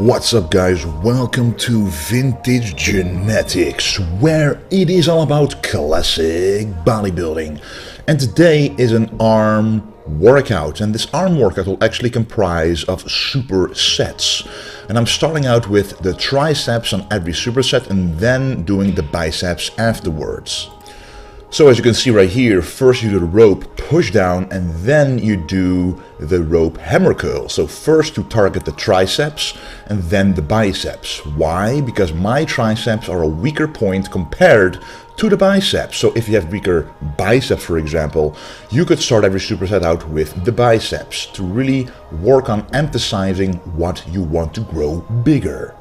What's up guys, welcome to Vintage Genetics, where it is all about classic bodybuilding. And today is an arm workout, and this arm workout will actually comprise of supersets. And I'm starting out with the triceps on every superset and then doing the biceps afterwards. So as you can see right here, first you do the rope push down and then you do the rope hammer curl. So first to target the triceps and then the biceps. Why? Because my triceps are a weaker point compared to the biceps. So if you have weaker biceps, for example, you could start every superset out with the biceps to really work on emphasizing what you want to grow bigger.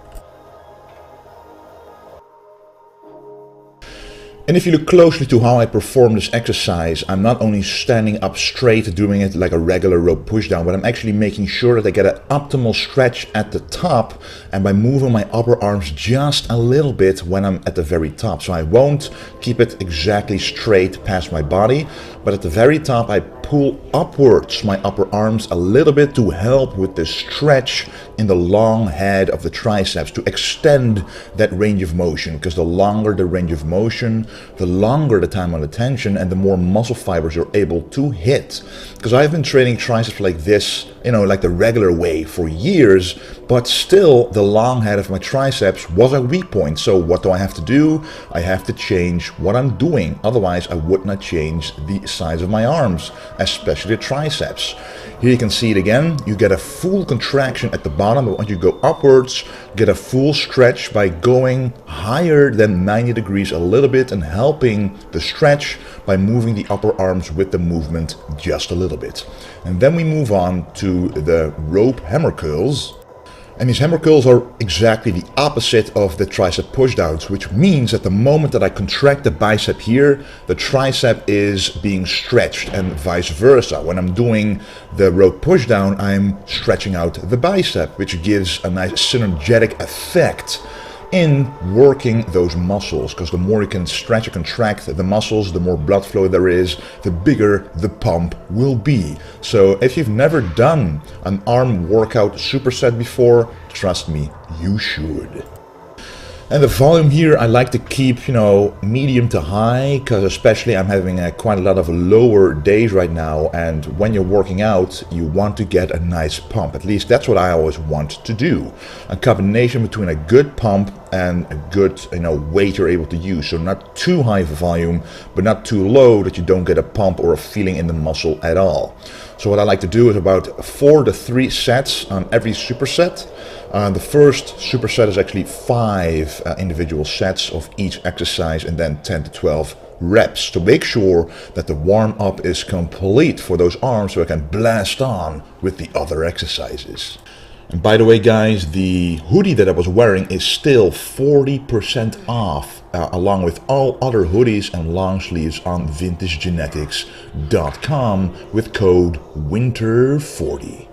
And if you look closely to how I perform this exercise, I'm not only standing up straight doing it like a regular rope pushdown, but I'm actually making sure that I get an optimal stretch at the top and by moving my upper arms just a little bit when I'm at the very top. So I won't keep it exactly straight past my body, but at the very top I pull upwards my upper arms a little bit to help with the stretch in the long head of the triceps, to extend that range of motion, because the longer the range of motion, the longer the time on attention and the more muscle fibers you're able to hit. Because I've been training triceps like this, like the regular way for years, but still the long head of my triceps was a weak point. So what do I have to do? I have to change what I'm doing. Otherwise I would not change the size of my arms, especially the triceps. Here you can see it again. You get a full contraction at the bottom, but once you go upwards, get a full stretch by going higher than 90 degrees a little bit and helping the stretch by moving the upper arms with the movement just a little bit. And then we move on to the rope hammer curls. And these hammer curls are exactly the opposite of the tricep pushdowns, which means that the moment that I contract the bicep here, the tricep is being stretched, and vice versa. When I'm doing the rope pushdown, I'm stretching out the bicep, which gives a nice synergetic effect in working those muscles, because the more you can stretch and contract the muscles, the more blood flow there is, the bigger the pump will be. So if you've never done an arm workout superset before, trust me, you should. And the volume here I like to keep, medium to high, because especially I'm having quite a lot of lower days right now, and when you're working out you want to get a nice pump. At least that's what I always want to do. A combination between a good pump and a good weight you're able to use. So not too high of a volume, but not too low that you don't get a pump or a feeling in the muscle at all. So what I like to do is about 4 to 3 sets on every superset. The first superset is actually 5 individual sets of each exercise and then 10 to 12 reps to make sure that the warm-up is complete for those arms so I can blast on with the other exercises. And by the way guys, the hoodie that I was wearing is still 40% off, along with all other hoodies and long sleeves on vintagegenetics.com with code WINTER40.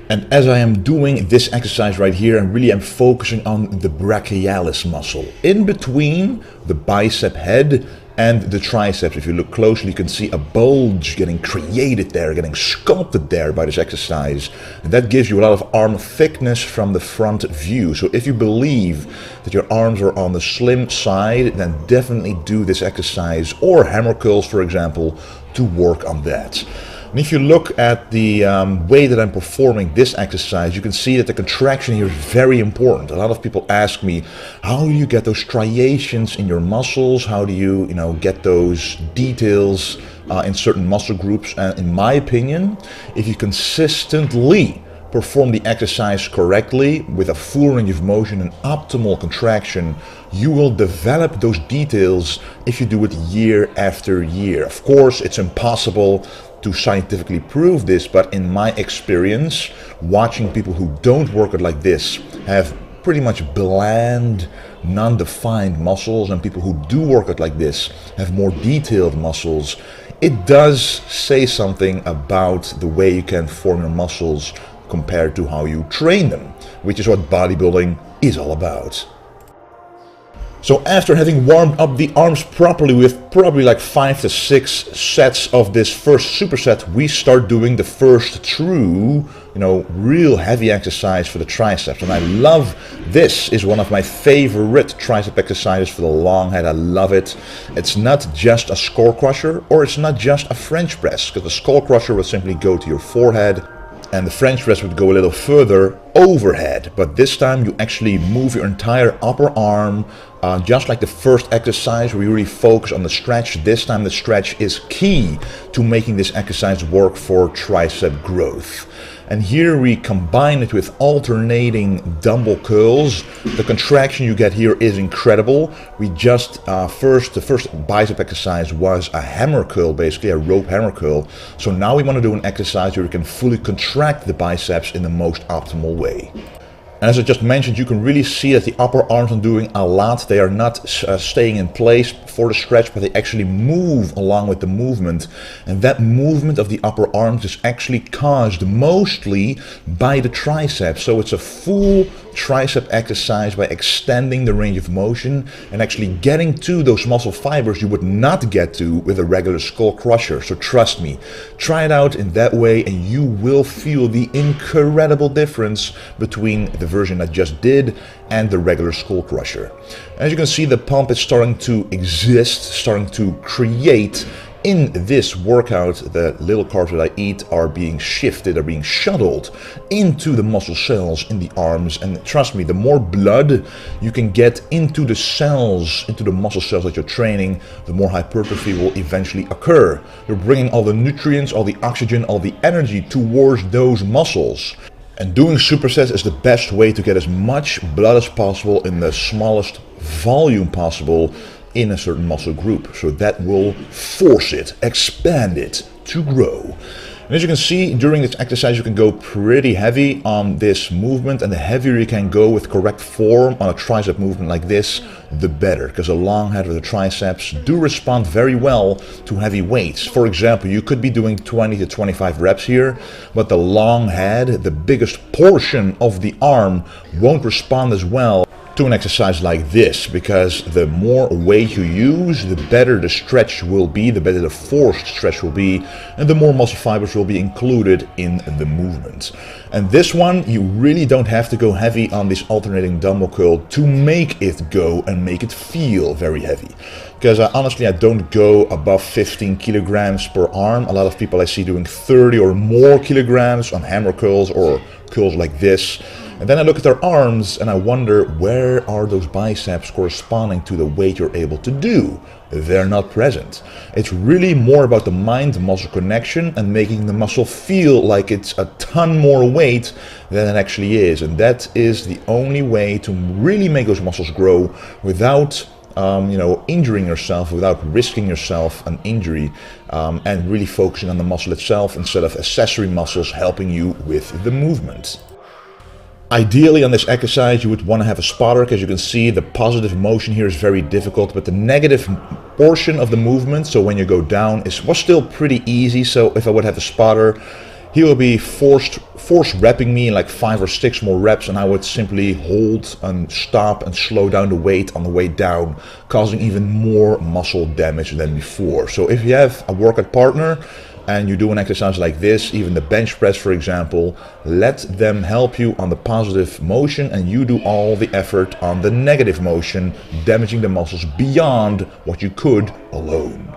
And as I am doing this exercise right here, I really am focusing on the brachialis muscle in between the bicep head and the triceps. If you look closely, you can see a bulge getting created there, getting sculpted there by this exercise. And that gives you a lot of arm thickness from the front view. So if you believe that your arms are on the slim side, then definitely do this exercise, or hammer curls, for example, to work on that. And if you look at the way that I'm performing this exercise, you can see that the contraction here is very important. A lot of people ask me, how do you get those striations in your muscles? How do you, get those details in certain muscle groups? And in my opinion, if you consistently perform the exercise correctly with a full range of motion and optimal contraction, you will develop those details if you do it year after year. Of course, it's impossible to scientifically prove this, but in my experience, watching people who don't work it like this have pretty much bland, non-defined muscles, and people who do work it like this have more detailed muscles. It does say something about the way you can form your muscles compared to how you train them, which is what bodybuilding is all about. So after having warmed up the arms properly with probably like 5 to 6 sets of this first superset, we start doing the first true, real heavy exercise for the triceps. And I love this. Is one of my favorite tricep exercises for the long head. I love it. It's not just a skull crusher, or it's not just a French press, because the skull crusher will simply go to your forehead and the French press would go a little further overhead. But this time you actually move your entire upper arm, just like the first exercise where you really focus on the stretch. This time the stretch is key to making this exercise work for tricep growth. And here we combine it with alternating dumbbell curls. The contraction you get here is incredible. We just, the first bicep exercise was a hammer curl, basically a rope hammer curl. So now we want to do an exercise where we can fully contract the biceps in the most optimal way. And as I just mentioned, you can really see that the upper arms are doing a lot. They are not staying in place for the stretch, but they actually move along with the movement. And that movement of the upper arms is actually caused mostly by the triceps. So it's a full tricep exercise by extending the range of motion and actually getting to those muscle fibers you would not get to with a regular skull crusher. So trust me, try it out in that way and you will feel the incredible difference between the version I just did and the regular skull crusher. As you can see, the pump is starting to exist, starting to create. In this workout, the little carbs that I eat are being shifted, are being shuttled into the muscle cells in the arms. And trust me, the more blood you can get into the cells, into the muscle cells that you're training, the more hypertrophy will eventually occur. You're bringing all the nutrients, all the oxygen, all the energy towards those muscles. And doing supersets is the best way to get as much blood as possible in the smallest volume possible in a certain muscle group. So that will force it, expand it to grow. And as you can see, during this exercise you can go pretty heavy on this movement, and the heavier you can go with correct form on a tricep movement like this, the better, because the long head of the triceps do respond very well to heavy weights. For example, you could be doing 20 to 25 reps here, but the long head, the biggest portion of the arm, won't respond as well to an exercise like this, because the more weight you use, the better the stretch will be, the better the forced stretch will be, and the more muscle fibers will be included in the movement. And this one, you really don't have to go heavy on this alternating dumbbell curl to make it go and make it feel very heavy. Because honestly, I don't go above 15 kilograms per arm. A lot of people I see doing 30 or more kilograms on hammer curls or curls like this. And then I look at their arms and I wonder, where are those biceps corresponding to the weight you're able to do? They're not present. It's really more about the mind-muscle connection and making the muscle feel like it's a ton more weight than it actually is. And that is the only way to really make those muscles grow without injuring yourself, without risking yourself an injury, and really focusing on the muscle itself instead of accessory muscles helping you with the movement. Ideally on this exercise you would want to have a spotter, because you can see the positive motion here is very difficult, but the negative portion of the movement, so when you go down, was still pretty easy. So if I would have a spotter, he will be force repping me in like 5 or 6 more reps, and I would simply hold and stop and slow down the weight on the way down, causing even more muscle damage than before. So if you have a workout partner and you do an exercise like this, even the bench press for example, let them help you on the positive motion and you do all the effort on the negative motion, damaging the muscles beyond what you could alone.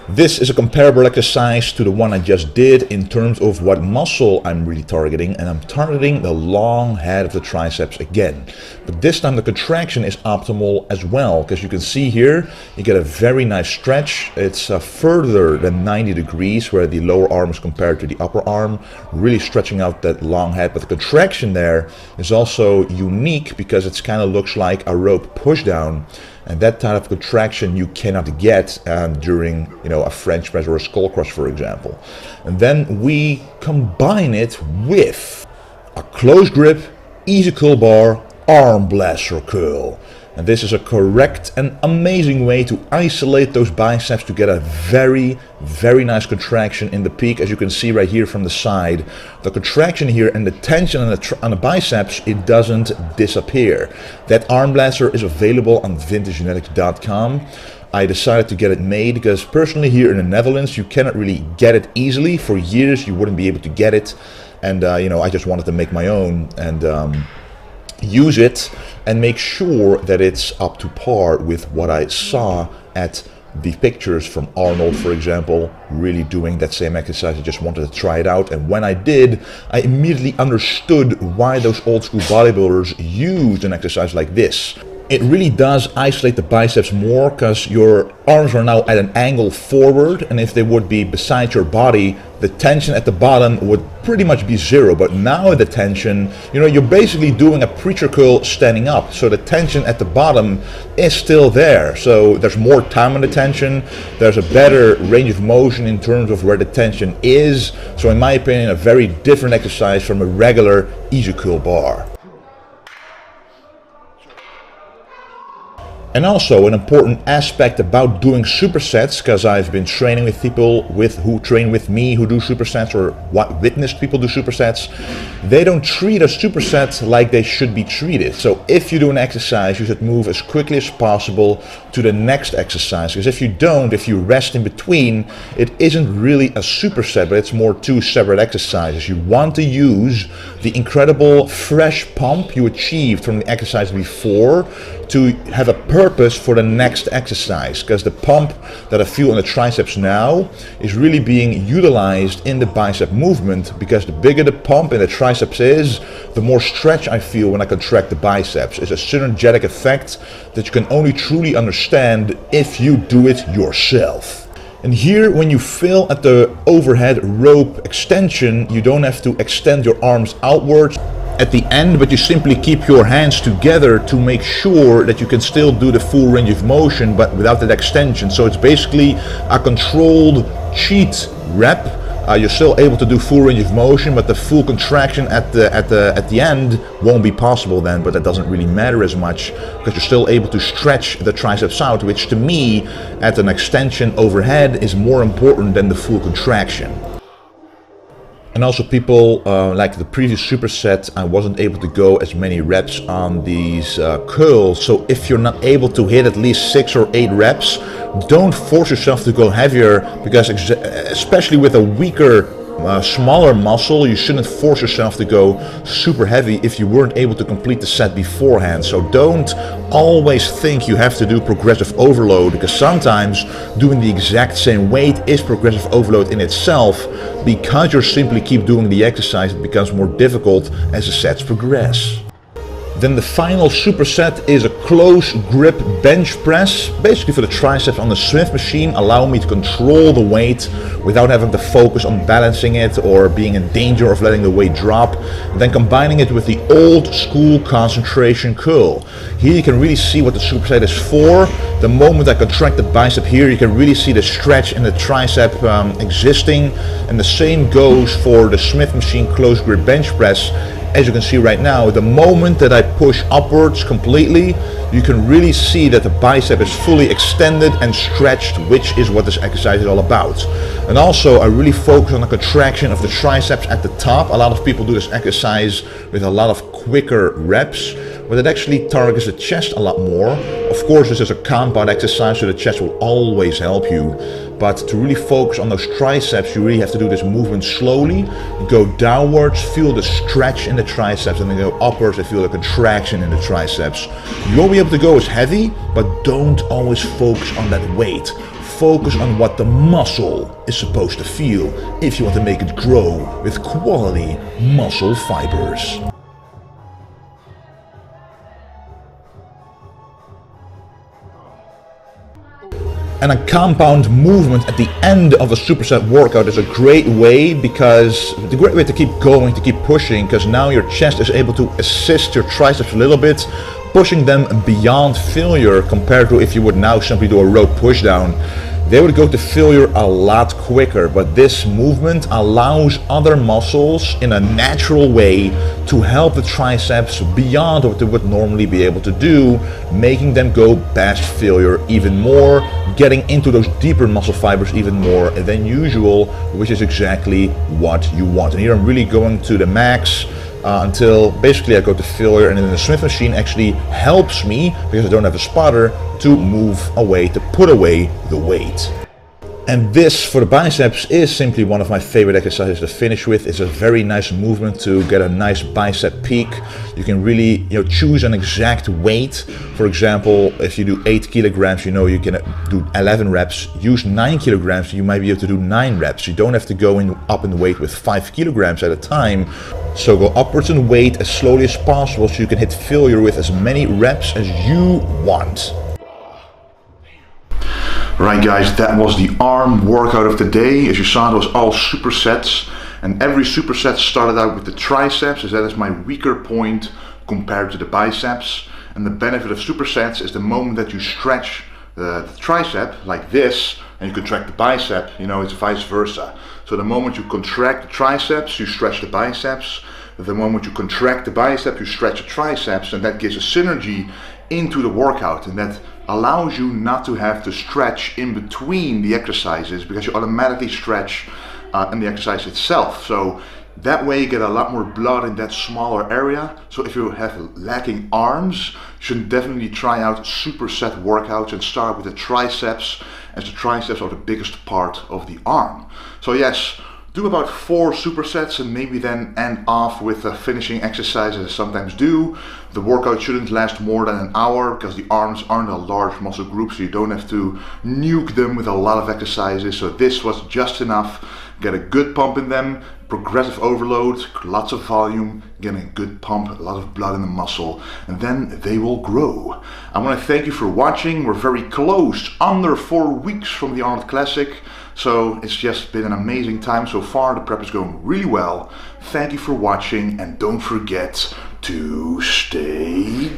This is a comparable exercise to the one I just did in terms of what muscle I'm really targeting, and I'm targeting the long head of the triceps again. But this time the contraction is optimal as well, because you can see here you get a very nice stretch. It's further than 90 degrees where the lower arm is compared to the upper arm, really stretching out that long head. But the contraction there is also unique because it kind of looks like a rope push down. And that type of contraction you cannot get during, a French press or a skull crush, for example. And then we combine it with a close grip, easy curl bar, arm blaster curl. And this is a correct and amazing way to isolate those biceps to get a very, very nice contraction in the peak. As you can see right here from the side, the contraction here and the tension on the biceps, it doesn't disappear. That arm blaster is available on vintagegenetics.com. I decided to get it made because personally here in the Netherlands, you cannot really get it easily. For years, you wouldn't be able to get it. And, you know, I just wanted to make my own and use it and make sure that it's up to par with what I saw at the pictures from Arnold, for example, really doing that same exercise. I just wanted to try it out, and when I did, I immediately understood why those old school bodybuilders used an exercise like this. It really does isolate the biceps more because your arms are now at an angle forward, and if they would be beside your body, the tension at the bottom would pretty much be zero. But now the tension, you know, you're basically doing a preacher curl standing up, so the tension at the bottom is still there. So there's more time on the tension, there's a better range of motion in terms of where the tension is. So in my opinion, a very different exercise from a regular easy curl bar. And also an important aspect about doing supersets, because I've been training with people who train with me who do supersets, or witnessed people do supersets, they don't treat a superset like they should be treated. So if you do an exercise, you should move as quickly as possible to the next exercise, because if you don't, if you rest in between, it isn't really a superset, but it's more two separate exercises. You want to use the incredible fresh pump you achieved from the exercise before to have a purpose for the next exercise, because the pump that I feel in the triceps now is really being utilized in the bicep movement, because the bigger the pump in the triceps is, the more stretch I feel when I contract the biceps. It's a synergetic effect that you can only truly understand if you do it yourself. And here, when you fail at the overhead rope extension, you don't have to extend your arms outwards at the end, but you simply keep your hands together to make sure that you can still do the full range of motion but without that extension. So it's basically a controlled cheat rep. You're still able to do full range of motion, but the full contraction at the end won't be possible then. But that doesn't really matter as much, because you're still able to stretch the triceps out, which to me at an extension overhead is more important than the full contraction. And also people, like the previous superset, I wasn't able to go as many reps on these curls. So if you're not able to hit at least 6 or 8 reps, don't force yourself to go heavier, because especially with a weaker, smaller muscle, you shouldn't force yourself to go super heavy if you weren't able to complete the set beforehand. So don't always think you have to do progressive overload, because sometimes doing the exact same weight is progressive overload in itself. Because you simply keep doing the exercise, it becomes more difficult as the sets progress. Then the final superset is a close grip bench press, basically for the triceps on the Smith machine, allowing me to control the weight without having to focus on balancing it or being in danger of letting the weight drop. And then combining it with the old school concentration curl. Here you can really see what the superset is for. The moment I contract the bicep here, you can really see the stretch in the tricep existing. And the same goes for the Smith machine close grip bench press. As you can see right now, the moment that I push upwards completely, you can really see that the bicep is fully extended and stretched, which is what this exercise is all about. And also, I really focus on the contraction of the triceps at the top. A lot of people do this exercise with a lot of quicker reps, but it actually targets the chest a lot more. Of course, this is a compound exercise, so the chest will always help you. But to really focus on those triceps, you really have to do this movement slowly. Go downwards, feel the stretch in the triceps, and then go upwards and feel the contraction in the triceps. You won't be able to go as heavy, but don't always focus on that weight. Focus on what the muscle is supposed to feel if you want to make it grow with quality muscle fibers. And a compound movement at the end of a superset workout is a great way, because the great way to keep going, to keep pushing, because now your chest is able to assist your triceps a little bit, pushing them beyond failure compared to if you would now simply do a rope push down. they would go to failure a lot quicker. But this movement allows other muscles in a natural way to help the triceps beyond what they would normally be able to do, making them go past failure even more, getting into those deeper muscle fibers even more than usual, which is exactly what you want. And here I'm really going to the max until basically I go to failure, and then the Smith machine actually helps me, because I don't have a spotter, to move away, to put away the weight. And this, for the biceps, is simply one of my favorite exercises to finish with. It's a very nice movement to get a nice bicep peak. You can really, choose an exact weight. For example, if you do 8 kilograms, you can do 11 reps. Use 9 kilograms, you might be able to do 9 reps. You don't have to go up in weight with 5 kilograms at a time. So go upwards in weight as slowly as possible so you can hit failure with as many reps as you want. Right guys, that was the arm workout of the day. As you saw, it was all supersets, and every superset started out with the triceps, as that is my weaker point compared to the biceps. And the benefit of supersets is the moment that you stretch the tricep like this, and you contract the bicep, it's vice versa. So the moment you contract the triceps, you stretch the biceps. The moment you contract the bicep, you stretch the triceps, and that gives a synergy into the workout, and that allows you not to have to stretch in between the exercises, because you automatically stretch in the exercise itself. So that way you get a lot more blood in that smaller area. So if you have lacking arms, you should definitely try out superset workouts and start with the triceps, as the triceps are the biggest part of the arm. So yes, do about 4 supersets and maybe then end off with a finishing exercise, as I sometimes do. The workout shouldn't last more than an hour, because the arms aren't a large muscle group, so you don't have to nuke them with a lot of exercises. So this was just enough. Get a good pump in them, progressive overload, lots of volume, getting a good pump, a lot of blood in the muscle, and then they will grow. I want to thank you for watching. We're very close, under 4 weeks from the Arnold Classic. So it's just been an amazing time so far. The prep is going really well. Thank you for watching, and don't forget to stay